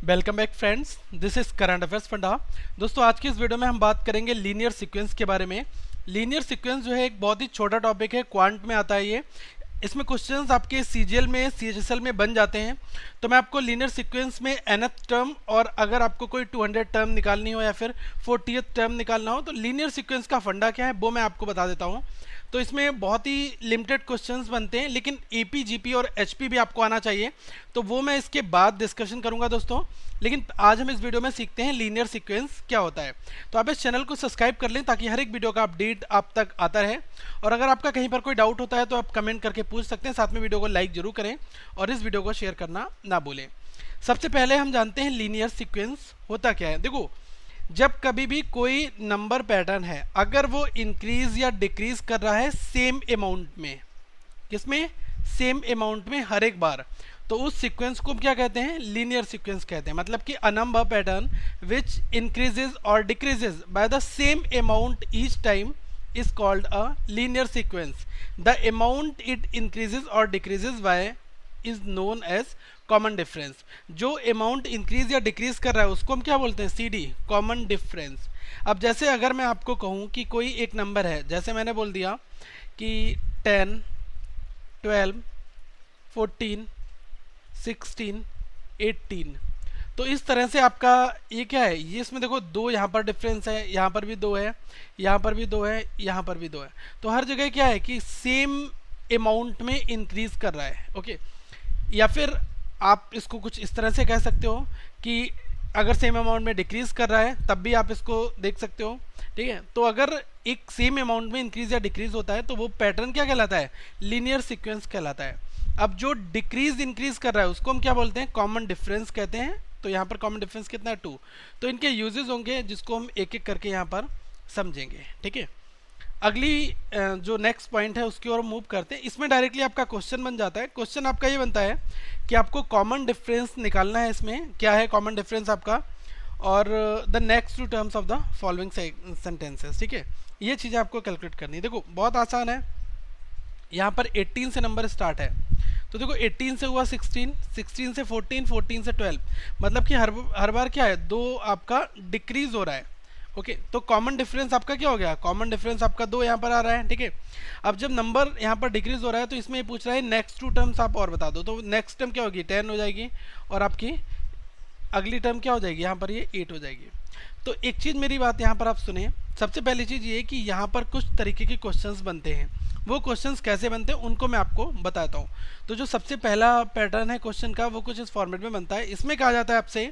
Welcome back friends, this is current affairs funda. दोस्तों, आज की इस वीडियो में हम बात करेंगे लीनियर सीक्वेंस के बारे में। लीनियर सीक्वेंस जो है एक बहुत ही छोटा टॉपिक है, क्वांट में आता है ये। इसमें क्वेश्चंस आपके सीजीएल में सीएचएसएल में बन जाते हैं। तो मैं आपको लीनियर सीक्वेंस में nth टर्म और अगर आपको कोई 200 टर्म निकालनी हो या फिर 40th टर्म निकालना हो तो लीनियर सीक्वेंस का फंडा क्या है वो मैं आपको बता देता हूँ। तो इसमें बहुत ही लिमिटेड क्वेश्चंस बनते हैं, लेकिन एपी जीपी और एचपी भी आपको आना चाहिए, तो वो मैं इसके बाद डिस्कशन करूंगा दोस्तों। लेकिन आज हम इस वीडियो में सीखते हैं लीनियर सीक्वेंस क्या होता है। तो आप इस चैनल को सब्सक्राइब कर लें ताकि हर एक वीडियो का अपडेट आप तक आता रहे। और अगर आपका कहीं पर कोई डाउट होता है तो आप कमेंट करके पूछ सकते हैं। साथ में वीडियो को लाइक जरूर करें और इस वीडियो को शेयर करना ना भूलें। सबसे पहले हम जानते हैं लीनियर सीक्वेंस होता क्या है। देखो, जब कभी भी कोई नंबर पैटर्न है, अगर वो इंक्रीज या डिक्रीज कर रहा है सेम अमाउंट में, किसमें? सेम अमाउंट में हर एक बार, तो उस सीक्वेंस को क्या कहते हैं? लीनियर सीक्वेंस कहते हैं। मतलब कि a number pattern which increases और decreases by the same amount each time is called a linear sequence. The amount it increases or decreases by is known as common difference. जो amount increase या decrease कर रहा है उसको हम क्या बोलते हैं? CD, common difference. अब जैसे अगर मैं आपको कहूँ कि कोई एक नंबर है, जैसे मैंने बोल दिया कि 10, 12, 14, 16, 18, तो इस तरह से आपका ये क्या है, ये इसमें देखो दो यहाँ पर डिफरेंस है, यहाँ पर भी दो है, यहाँ पर भी दो है, यहाँ पर भी दो है। तो हर जगह क्या है कि सेम अमाउंट में इंक्रीज कर रहा है। ओके, या फिर आप इसको कुछ इस तरह से कह सकते हो कि अगर सेम अमाउंट में डिक्रीज कर रहा है तब भी आप इसको देख सकते हो। ठीक है, तो अगर एक सेम अमाउंट में इंक्रीज या डिक्रीज होता है तो वो पैटर्न क्या कहलाता है? लीनियर सीक्वेंस कहलाता है। अब जो डिक्रीज इंक्रीज कर रहा है उसको हम क्या बोलते हैं? कॉमन डिफरेंस कहते हैं। तो यहाँ पर कॉमन डिफरेंस कितना है? 2। तो इनके यूजेस होंगे जिसको हम एक एक करके यहाँ पर समझेंगे। ठीक है, अगली जो नेक्स्ट पॉइंट है उसकी ओर मूव करते हैं। इसमें डायरेक्टली आपका क्वेश्चन बन जाता है। क्वेश्चन आपका ये बनता है कि आपको कॉमन डिफरेंस निकालना है। इसमें क्या है कॉमन डिफरेंस आपका? और the next two terms of the following sentences. ठीक है, ये चीज़ें आपको कैलकुलेट करनी है। देखो, बहुत आसान है। यहाँ पर 18 से नंबर स्टार्ट है, तो देखो 18 से हुआ 16, 16 से 14, 14 से 12, मतलब कि हर बार क्या है? 2 आपका डिक्रीज हो रहा है। ओके, तो कॉमन डिफरेंस आपका क्या हो गया? कॉमन डिफरेंस आपका 2 यहाँ पर आ रहा है। ठीक है, अब जब नंबर यहाँ पर डिक्रीज हो रहा है तो इसमें ये पूछ रहा है नेक्स्ट टू टर्म्स आप और बता दो। तो नेक्स्ट टर्म क्या होगी? 10 हो जाएगी, और आपकी अगली टर्म क्या हो जाएगी? यहाँ पर ये 8 हो जाएगी। तो एक चीज़, मेरी बात यहाँ पर आप सुने। सबसे पहली चीज़ ये कि यहाँ पर कुछ तरीके के क्वेश्चंस बनते हैं। वो क्वेश्चंस कैसे बनते हैं उनको मैं आपको बताता हूँ। तो जो सबसे पहला पैटर्न है क्वेश्चन का वो कुछ इस फॉर्मेट में बनता है। इसमें कहा जाता है आपसे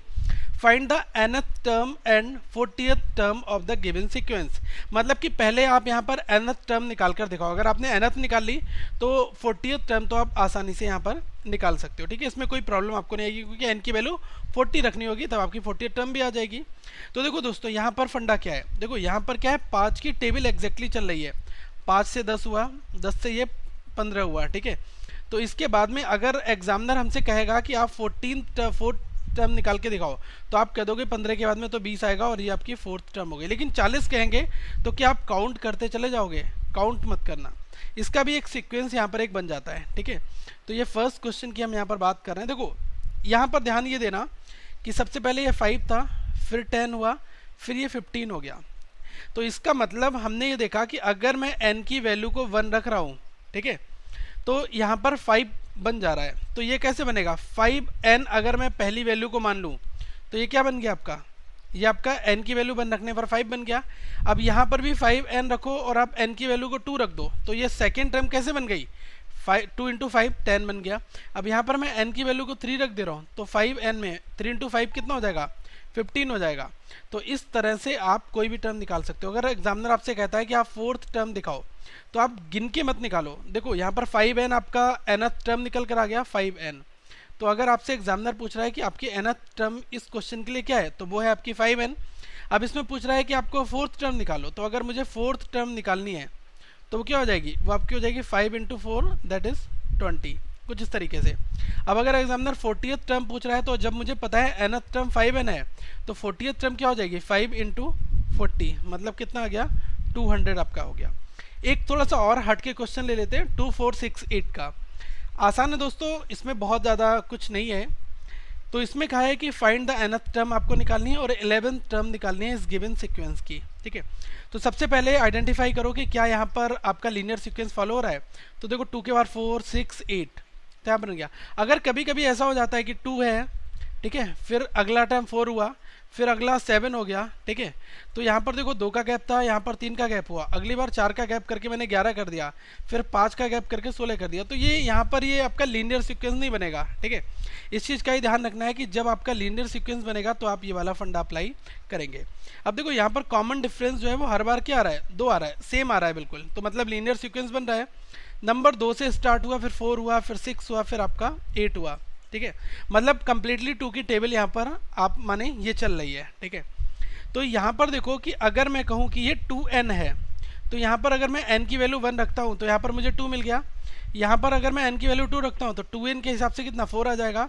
find the nth term and 40th term of the given sequence. मतलब कि पहले आप यहाँ पर nth टर्म निकाल कर दिखाओ। अगर आपने nth निकाल ली तो 40th टर्म तो आप आसानी से यहाँ पर निकाल सकते हो। ठीक है, इसमें कोई प्रॉब्लम आपको नहीं आएगी क्योंकि n की वैल्यू 40 रखनी होगी, तब आपकी 40th टर्म भी आ जाएगी। तो देखो दोस्तों, यहाँ पर फंडा क्या है? देखो यहाँ पर क्या है, 5 की टेबल एग्जैक्टली चल रही है। 5 से 10 हुआ, 10 से ये 15 हुआ। ठीक है, तो इसके बाद में अगर एग्जामिनर हमसे कहेगा कि आप 4th टर्म निकाल के दिखाओ, तो आप कह दोगे 15 के बाद में तो 20 आएगा और ये आपकी 4th टर्म हो गई। लेकिन 40 कहेंगे तो क्या आप काउंट करते चले जाओगे? काउंट मत करना। इसका भी एक सीक्वेंस यहाँ पर एक बन जाता है। ठीक है, तो ये फर्स्ट क्वेश्चन की हम यहाँ पर बात कर रहे हैं। देखो, यहाँ पर ध्यान ये देना कि सबसे पहले ये 5 था, फिर 10 हुआ, फिर ये 15 हो गया। तो इसका मतलब हमने ये देखा कि अगर मैं n की वैल्यू को 1 रख रहा हूँ, ठीक है, तो यहाँ पर 5 बन जा रहा है। तो ये कैसे बनेगा? 5n अगर मैं पहली वैल्यू को मान लूँ तो ये क्या बन गया आपका? ये आपका n की वैल्यू 1 रखने पर 5 बन गया। अब यहाँ पर भी 5n रखो और आप n की वैल्यू को 2 रख दो, तो ये सेकेंड टर्म कैसे बन गई? 2 इंटू 5 10 बन गया। अब यहाँ पर मैं n की वैल्यू को 3 रख दे रहा हूँ, तो 5n में 3 इंटू 5 कितना हो जाएगा? 15 हो जाएगा। तो इस तरह से आप कोई भी टर्म निकाल सकते हो। अगर एग्जामिनर आपसे कहता है कि आप 4th टर्म दिखाओ, तो आप गिन के मत निकालो। देखो यहाँ पर 5n आपका nth टर्म निकल कर आ गया, 5n। तो अगर आपसे एग्जामिनर पूछ रहा है कि आपकी nth टर्म इस क्वेश्चन के लिए क्या है, तो वो है आपकी 5n। अब इसमें पूछ रहा है कि आपको 4th टर्म निकालो, तो अगर मुझे 4th टर्म निकालनी है तो वो क्या हो जाएगी? वो आपकी हो जाएगी 5 इंटू 4 दैट इज 20, कुछ इस तरीके से। अब अगर एग्जामिनर 40th टर्म पूछ रहा है, तो जब मुझे पता है nth टर्म 5n है, तो 40th टर्म क्या हो जाएगी? 5 इंटू 40, मतलब कितना आ गया? 200 आपका हो गया। एक थोड़ा सा और हट के क्वेश्चन ले लेते हैं 2468 का। आसान है दोस्तों, इसमें बहुत ज़्यादा कुछ नहीं है। तो इसमें कहा है कि फाइंड द nth टर्म आपको निकालनी है और 11th टर्म निकालनी है इस गिवन सीक्वेंस की, ठीक है। तो सबसे पहले आइडेंटिफाई करो कि क्या यहाँ पर आपका लीनियर सीक्वेंस फॉलो हो रहा है। तो देखो 2 के बाद 4 6 8 तो यहाँ बन गया। अगर कभी कभी ऐसा हो जाता है कि 2 है, ठीक है, फिर अगला टाइम 4 हुआ, फिर अगला 7 हो गया, ठीक है, तो यहाँ पर देखो 2 का गैप था, यहाँ पर 3 का गैप हुआ, अगली बार 4 का गैप करके मैंने 11 कर दिया, फिर 5 का गैप करके 16 कर दिया। तो ये यहाँ पर ये आपका लीनियर सीक्वेंस नहीं बनेगा, ठीक है। इस चीज़ का ही ध्यान रखना है कि जब आपका लीनियर सीक्वेंस बनेगा तो आप ये वाला फंडा अप्लाई करेंगे। अब देखो यहाँ पर कॉमन डिफरेंस जो है वो हर बार क्या आ रहा है, 2 आ रहा है, सेम आ रहा है बिल्कुल। तो मतलब लीनियर सीक्वेंस बन रहा है, नंबर 2 से स्टार्ट हुआ, फिर 4 हुआ, फिर 6 हुआ, फिर आपका 8 हुआ, ठीक है। मतलब कंप्लीटली 2 की टेबल यहाँ पर आप माने ये चल रही है, ठीक है। तो यहाँ पर देखो कि अगर मैं कहूँ कि ये 2n है, तो यहाँ पर अगर मैं n की वैल्यू 1 रखता हूँ तो यहाँ पर मुझे 2 मिल गया। यहाँ पर अगर मैं n की वैल्यू 2 रखता हूँ तो 2n के हिसाब से कितना 4 आ जाएगा।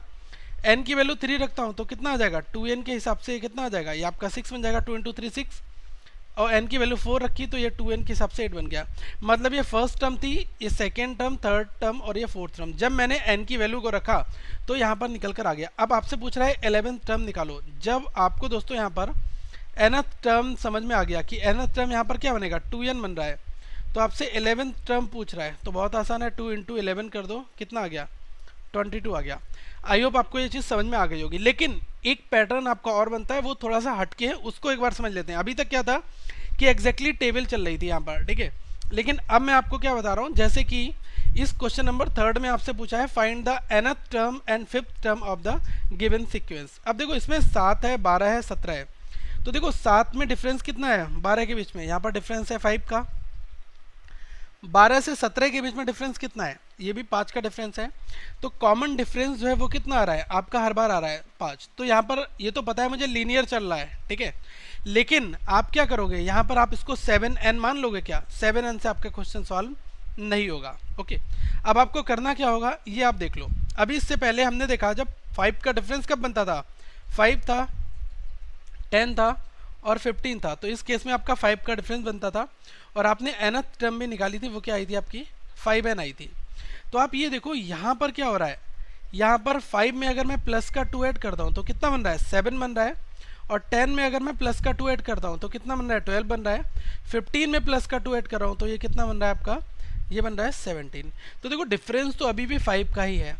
n की वैल्यू 3 रखता हूँ तो कितना आ जाएगा, 2n के हिसाब से कितना आ जाएगा, ये आपका 6 बन जाएगा, 2 × 3 6। और n की वैल्यू 4 रखी तो ये 2n के हिसाब से 8 बन गया। मतलब ये फर्स्ट टर्म थी, ये सेकेंड टर्म, थर्ड टर्म और ये फोर्थ टर्म। जब मैंने n की वैल्यू को रखा तो यहाँ पर निकल कर आ गया। अब आपसे पूछ रहा है 11th टर्म निकालो। जब आपको दोस्तों यहाँ पर nth टर्म समझ में आ गया कि nth टर्म यहाँ पर क्या बनेगा, 2n बन रहा है, तो आपसे 11th टर्म पूछ रहा है, तो बहुत आसान है, 2 × 11 कर दो, कितना आ गया, 22 आ गया। आई होप आपको ये चीज़ समझ में आ गई होगी। लेकिन एक पैटर्न आपका और बनता है, वो थोड़ा सा हटके है, उसको एक बार समझ लेते हैं। अभी तक क्या था कि एग्जैक्टली टेबल चल रही थी यहाँ पर, ठीक है। लेकिन अब मैं आपको क्या बता रहा हूँ, जैसे कि इस क्वेश्चन नंबर 3 में आपसे पूछा है find the nth term and 5th term of the given sequence. अब देखो इसमें 7 है, 12 है, 17 है। तो देखो 7 में डिफरेंस कितना है, 12 के बीच में, यहाँ पर डिफरेंस है 5 का। 12 से 17 के बीच में डिफरेंस कितना है, ये भी 5 का डिफरेंस है। तो कॉमन डिफरेंस जो है वो कितना आ रहा है आपका, हर बार आ रहा है 5। तो यहाँ पर ये तो पता है मुझे लीनियर चल रहा है, ठीक है। लेकिन आप क्या करोगे, यहाँ पर आप इसको 7n मान लोगे क्या, 7n से आपका क्वेश्चन सॉल्व नहीं होगा, ओके। अब आपको करना क्या होगा ये आप देख लो। अभी इससे पहले हमने देखा जब 5 का डिफरेंस कब बनता था, 5 था, 10 था और 15 था। तो इस केस में आपका 5 का डिफरेंस बनता था और आपने nth टर्म भी निकाली थी, वो क्या आई थी आपकी 5n आई थी। तो आप ये देखो यहाँ पर क्या हो रहा है, यहाँ पर 5 में अगर मैं प्लस का 2 ऐड करता हूँ तो कितना बन रहा है, 7 बन रहा है। और 10 में अगर मैं प्लस का 2 ऐड करता हूँ तो कितना बन रहा है, 12 बन रहा है। 15 में प्लस का 2 ऐड कर रहा हूँ तो ये कितना बन रहा है आपका, ये बन रहा है 17। तो देखो डिफरेंस तो अभी भी 5 का ही है,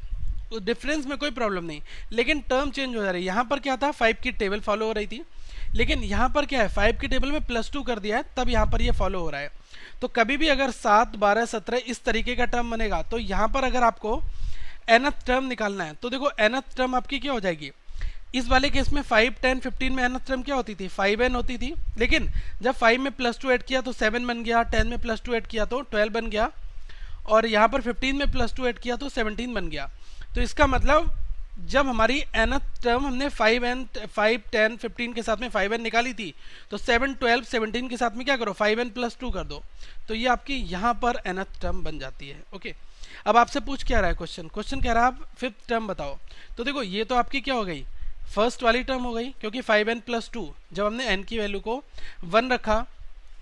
तो डिफरेंस में कोई प्रॉब्लम नहीं, लेकिन टर्म चेंज हो जा रही है। यहाँ पर क्या था, 5 की टेबल फॉलो हो रही थी, लेकिन यहाँ पर क्या है, 5 की टेबल में +2 कर दिया है, तब यहाँ पर ये फॉलो हो रहा है। तो कभी भी अगर 7, 12, 17 इस तरीके का टर्म बनेगा तो यहाँ पर अगर आपको nth टर्म निकालना है तो देखो nth टर्म आपकी क्या हो जाएगी। इस वाले केस में 5, 10, 15 में nth टर्म क्या होती थी, 5n होती थी। लेकिन जब 5 में +2 ऐड किया तो 7 बन गया, 10 में +2 ऐड किया तो 12 बन गया, और यहाँ पर 15 में +2 ऐड किया तो 17 बन गया। तो इसका मतलब जब हमारी nth टर्म हमने 5n 5, 10, 15 के साथ में 5n निकाली थी तो 7, 12, 17 के साथ में क्या करो, 5n + 2 कर दो, तो ये आपकी यहाँ पर nth टर्म बन जाती है, ओके। अब आपसे पूछ क्या रहा है क्वेश्चन कह रहा है आप 5th टर्म बताओ। तो देखो ये तो आपकी क्या हो गई, फर्स्ट वाली टर्म हो गई, क्योंकि 5n + 2 जब हमने n की वैल्यू को 1 रखा,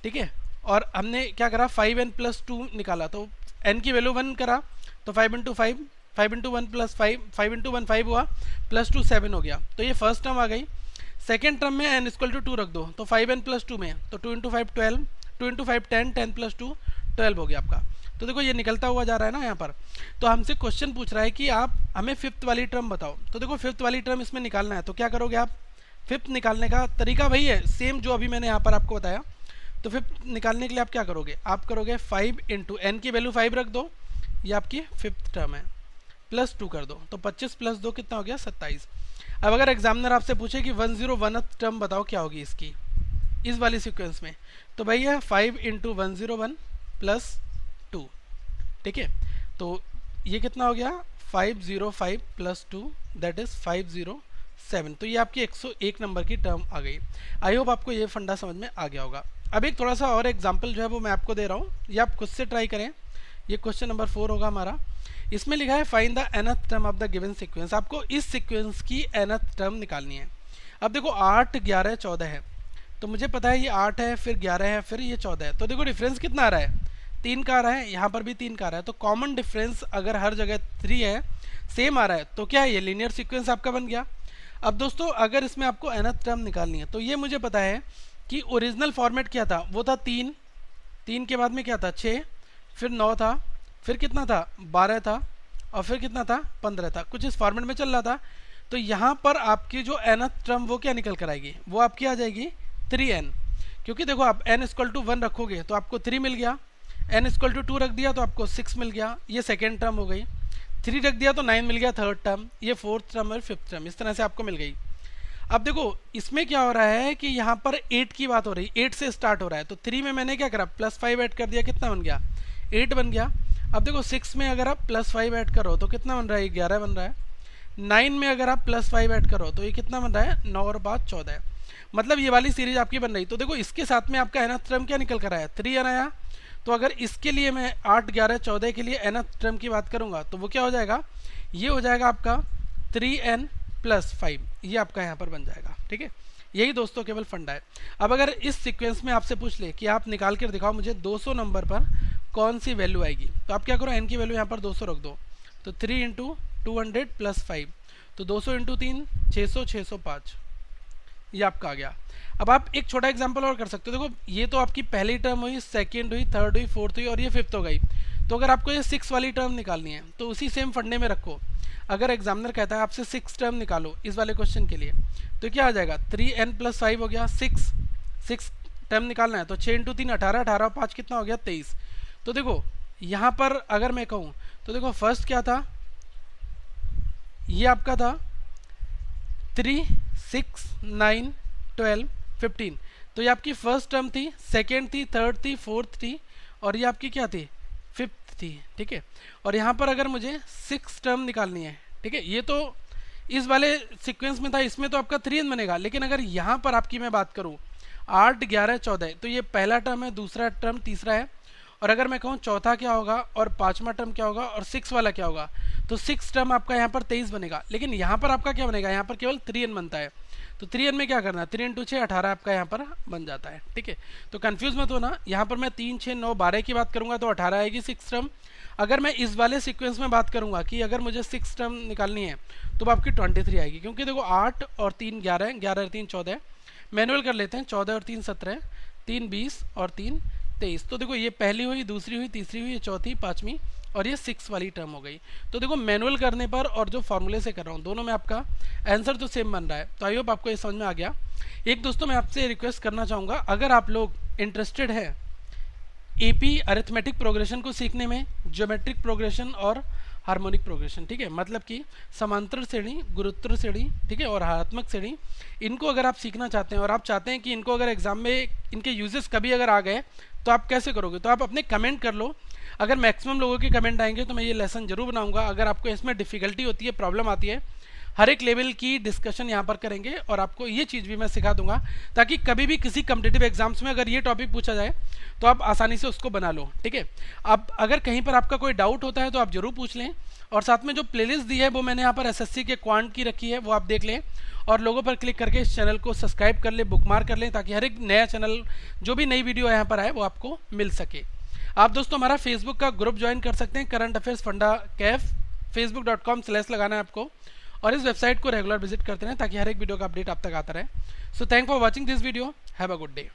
ठीक है, और हमने क्या करा 5n + 2 निकाला, तो n की वैल्यू 1 करा तो 5 × 5, 5 × 1 + 5, 5 × 1 5 हुआ, +2 7 हो गया। तो ये फर्स्ट टर्म आ गई। सेकेंड टर्म में n = 2 रख दो, तो 5n + 2 में तो 2 × 5 12, 2 × 5 10, 10 + 2 12 हो गया आपका। तो देखो ये निकलता हुआ जा रहा है ना यहाँ पर। तो हमसे क्वेश्चन पूछ रहा है कि आप हमें 5th वाली टर्म बताओ। तो देखो 5th वाली टर्म इसमें निकालना है, तो क्या करोगे आप, 5th निकालने का तरीका वही है सेम जो अभी मैंने यहाँ पर आपको बताया। तो 5th निकालने के लिए आप क्या करोगे, आप करोगे 5 × n की वैल्यू 5 रख दो, ये आपकी 5th टर्म है, +2 कर दो, तो 25 + 2 कितना हो गया 27। अब अगर एग्जामिनर आपसे पूछे कि 101th टर्म बताओ क्या होगी इसकी, इस वाली सीक्वेंस में, तो भैया 5 × 101 + 2, ठीक है। तो ये कितना हो गया 505 + 2 दैट इज़ 507। तो ये आपकी 101 नंबर की टर्म आ गई। आई होप आपको ये फंडा समझ में आ गया होगा। अब एक थोड़ा सा और एग्जाम्पल जो है वो मैं आपको दे रहा हूँ, ये आप खुद से ट्राई करें। ये क्वेश्चन नंबर 4 होगा हमारा। इसमें लिखा है find the nth term of the given sequence. आपको इस सीक्वेंस की nth टर्म निकालनी है। अब देखो 8, 11, 14 है, तो मुझे पता है ये 8 है, फिर 11 है, फिर ये 14 है। तो देखो डिफरेंस कितना आ रहा है, 3 का आ रहा है, यहाँ पर भी 3 का आ रहा है। तो कॉमन डिफरेंस अगर हर जगह 3 है, सेम आ रहा है, तो क्या है ये लीनियर सीक्वेंस आपका बन गया। अब दोस्तों अगर इसमें आपको nth टर्म निकालनी है तो ये मुझे पता है कि ओरिजिनल फॉर्मेट क्या था, वो था 3, 3 के बाद में क्या था 6, फिर 9 था, फिर कितना था 12 था, और फिर कितना था 15 था, कुछ इस फॉर्मेट में चल रहा था। तो यहाँ पर आपकी जो nth टर्म वो क्या निकल कर आएगी, वो आपकी आ जाएगी 3n, क्योंकि देखो आप n इक्वल टू 1 रखोगे तो आपको 3 मिल गया, n इक्वल टू 2 रख दिया तो आपको 6 मिल गया, ये सेकेंड टर्म हो गई, 3 रख दिया तो 9 मिल गया थर्ड टर्म, ये फोर्थ टर्म और फिफ्थ टर्म, इस तरह से आपको मिल गई। अब देखो इसमें क्या हो रहा है कि यहाँ पर 8 की बात हो रही है, 8 से स्टार्ट हो रहा है, तो 3 में मैंने क्या करा +5 ऐड कर दिया, कितना बन गया 8 बन गया। अब देखो 6 में अगर आप +5 ऐड करो तो कितना बन रहा है 11 बन रहा है, 9 में अगर आप +5 ऐड करो तो ये कितना बन रहा है 9 और 5 14, मतलब ये वाली सीरीज आपकी बन रही। तो देखो इसके साथ में आपका nth टर्म क्या निकल कर आया 3n आया। तो अगर इसके लिए मैं 8 11 14 के लिए nth टर्म की बात करूंगा तो वो क्या हो जाएगा, ये हो जाएगा आपका 3n + 5, ये आपका यहाँ पर बन जाएगा। ठीक है, यही दोस्तों केवल फंडा है। अब अगर इस सीक्वेंस में आपसे पूछ ले कि आप निकाल कर दिखाओ मुझे 200 नंबर पर कौन सी वैल्यू आएगी, तो आप क्या करो n की वैल्यू यहाँ पर 200 रख दो, तो 3 × 200 + 5, तो 200 × 3 600 605, ये आपका आ गया। अब आप एक छोटा एग्जांपल और कर सकते हो, देखो ये तो आपकी पहली टर्म हुई, सेकंड हुई, थर्ड हुई, फोर्थ हुई और ये फिफ्थ हो गई। तो अगर आपको ये 6 वाली टर्म निकालनी है तो उसी सेम फंडे में रखो। अगर एग्जामिनर कहता है आपसे 6 टर्म निकालो इस वाले क्वेश्चन के लिए, तो क्या आ जाएगा 3n + 5 हो गया, 6 टर्म निकालना है तो 6 × 3 18, 18 और 5 कितना हो गया 23। तो देखो यहाँ पर अगर मैं कहूँ तो देखो फर्स्ट क्या था, ये आपका था 3 6 9 12 15, तो ये आपकी फर्स्ट टर्म थी, सेकेंड थी, थर्ड थी, फोर्थ थी और ये आपकी क्या थी फिफ्थ थी। ठीक है, और यहाँ पर अगर मुझे 6 टर्म निकालनी है, ठीक है, ये तो इस वाले सीक्वेंस में था, इसमें तो आपका 3n बनेगा, लेकिन अगर यहाँ पर आपकी मैं बात करूँ 8 11 14, तो ये पहला टर्म है, दूसरा टर्म तीसरा है, और अगर मैं कहूँ चौथा क्या होगा और पांचवा टर्म क्या होगा और 6 वाला क्या होगा, तो 6 टर्म आपका यहाँ पर 23 बनेगा, लेकिन यहाँ पर आपका क्या बनेगा, यहाँ पर केवल 3n बनता है। तो 3n में क्या करना है 3 × 6 18 आपका यहाँ पर बन जाता है। ठीक है, तो कंफ्यूज मत होना, यहाँ पर मैं 3 6 9 12 की बात करूँगा तो 18 आएगी 6 टर्म। अगर मैं इस वाले सीक्वेंस में बात करूँगा कि अगर मुझे 6 टर्म निकालनी है तो आपकी 23 आएगी, क्योंकि देखो 8 और 3 11, 11 और 3 14, मैनुअल कर लेते हैं, 14 और 3 17, 3 20 और 3 23। तो देखो ये पहली हुई, दूसरी हुई, तीसरी हुई, चौथी, पांचवी और ये 6 वाली टर्म हो गई। तो देखो मैनुअल करने पर और जो फॉर्मूले से कर रहा हूँ दोनों में आपका आंसर तो सेम बन रहा है। तो आई होप आपको ये समझ में आ गया। एक दोस्तों मैं आपसे रिक्वेस्ट करना चाहूँगा, अगर आप लोग इंटरेस्टेड है एपी अरिथमेटिक प्रोग्रेशन को सीखने में, ज्योमेट्रिक प्रोग्रेशन और हार्मोनिक प्रोग्रेशन, ठीक है, मतलब कि समांतर श्रेणी, गुरुत्तर श्रेणी, ठीक है, और हरात्मक श्रेणी, इनको अगर आप सीखना चाहते हैं और आप चाहते हैं कि इनको अगर एग्जाम में इनके यूजेस कभी अगर आ गए तो आप कैसे करोगे, तो आप अपने कमेंट कर लो। अगर मैक्सिमम लोगों के कमेंट आएंगे तो मैं ये लेसन जरूर बनाऊंगा। अगर आपको इसमें डिफिकल्टी होती है, प्रॉब्लम आती है, हर एक लेवल की डिस्कशन यहाँ पर करेंगे और आपको ये चीज़ भी मैं सिखा दूंगा, ताकि कभी भी किसी कम्पिटिटिव एग्जाम्स में अगर ये टॉपिक पूछा जाए तो आप आसानी से उसको बना लो। ठीक है, अब अगर कहीं पर आपका कोई डाउट होता है तो आप जरूर पूछ लें, और साथ में जो प्लेलिस्ट दी है वो मैंने यहाँ पर एसएससी के क्वांट की रखी है, वो आप देख लें, और लोगों पर क्लिक करके इस चैनल को सब्सक्राइब कर ले, बुकमार्क कर लें, ताकि हर एक नया चैनल जो भी नई वीडियो यहाँ पर आए वो आपको मिल सके। आप दोस्तों हमारा फेसबुक का ग्रुप ज्वाइन कर सकते हैं, current affairs funda Kaif, facebook.com/ लगाना है आपको, और इस वेबसाइट को रेगुलर विजिट करते रहें ताकि हर एक वीडियो का अपडेट आप तक आता रहे। So thank for watching this video, have a good day.